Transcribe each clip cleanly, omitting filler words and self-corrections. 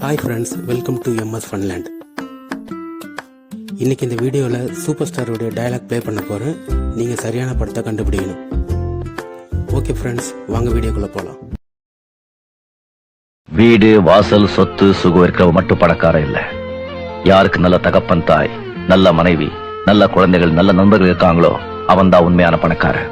Hi friends, welcome to MS Funland. இன்னைக்கு இந்த வீடியோவில் சூப்பர் ஸ்டாரோடைய டயலாக் ப்ளே பண்ண போகிறேன். நீங்கள் சரியான படத்தை கண்டுபிடிக்கணும். ஓகே ஃப்ரெண்ட்ஸ், வாங்க வீடியோக்குள்ளே போகலாம். வீடு, வாசல், சொத்து, சுகம் இருக்கிறவ மட்டும் பணக்காரன் இல்ல. யாருக்கு நல்ல தகப்பன் தாய், நல்ல மனைவி, நல்ல குழந்தைகள், நல்ல நண்பர்கள் இருக்காங்களோ அவன் தான் உண்மையான பணக்காரன்.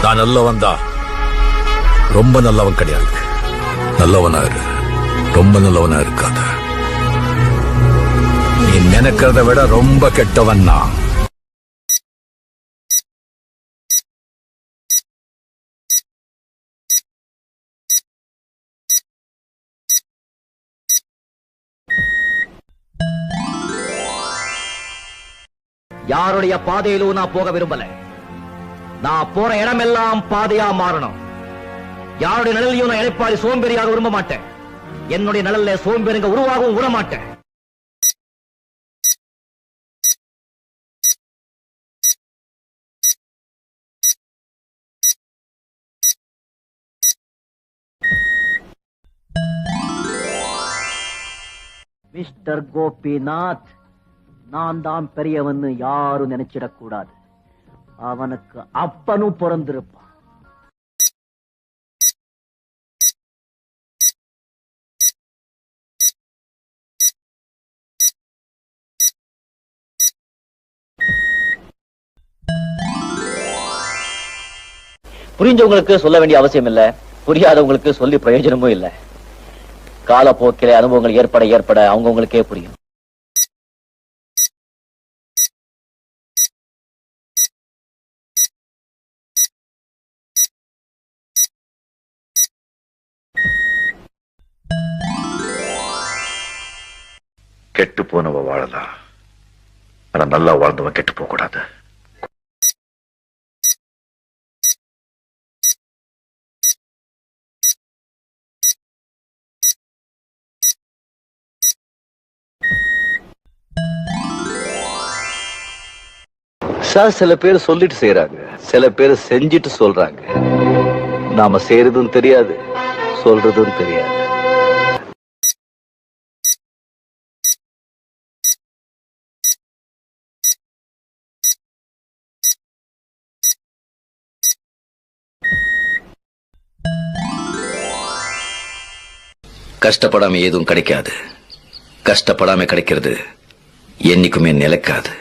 நான் நல்லவன் தான், ரொம்ப நல்லவன் கிடையாது. நல்லவனா இரு, ரொம்ப நல்லவனா இருக்காத. நீ நினைக்கிறத விட ரொம்ப கெட்டவன் நான். யாருடைய பாதையிலும் நான் போக விரும்பல. நான் போற இடமெல்லாம் பாதையா மாறணும். யாருடைய நிழலையும் நான் இழைப்பாரி சோம்பேறியாக விரும்ப மாட்டேன். என்னுடைய நிழல்ல சோம்பேறிங்க உருவாகவும் விட மாட்டேன். மிஸ்டர் கோபிநாத், நான் தான் பெரியவன்னு யாரும் நினைச்சிடக்கூடாது. அவனுக்கு அப்பனும் பிறந்திருப்பான். புரிஞ்சவங்களுக்கு சொல்ல வேண்டிய அவசியம் இல்ல, புரியாதவங்களுக்கு சொல்லி பிரயோஜனமும் இல்ல. காலப்போக்கிலே அனுபவங்கள் ஏற்பட அவங்கவுங்களுக்கே புரியும். கெட்டு போனவ வாழலாம், ஆனா நல்லா வாழ்ந்தவன் கெட்டு போக கூடாது. சார், சில பேர் சொல்லிட்டு செய்யறாங்க, சில பேர் செஞ்சிட்டு சொல்றாங்க. நாம செய்யறதும் தெரியாது, சொல்றதும் தெரியாது. கஷ்டப்படாம எதுவும் கிடைக்காது, கஷ்டப்படாம கிடைக்கிறது என்னைக்குமே நிலைக்காது.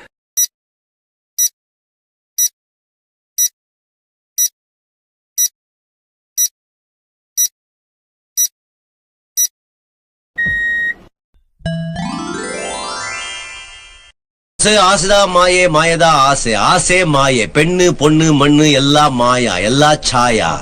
ஆசைதா மாயே, மாயதா ஆசை, ஆசை மாயே, பெண்ணு பொண்ணு மண்ணு எல்லாம் மாயா, எல்லா சாயா.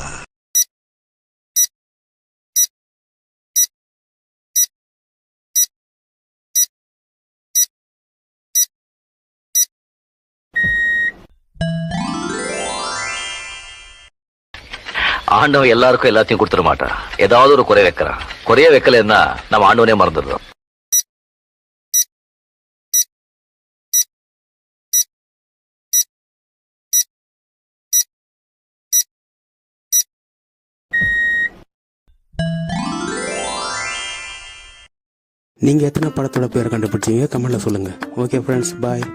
ஆண்டவன் எல்லாருக்கும் எல்லாத்தையும் கொடுத்துட மாட்டான். ஏதாவது ஒரு குறை வைக்கிறான். குறைய வைக்கலன்னா நம்ம ஆண்டவனே மறந்துடுறோம். நீங்கள் எத்தனை படத்தோட பேரை கண்டுபிடிச்சீங்க கமெண்ட்ல சொல்லுங்கள். ஓகே ஃப்ரெண்ட்ஸ், பாய்.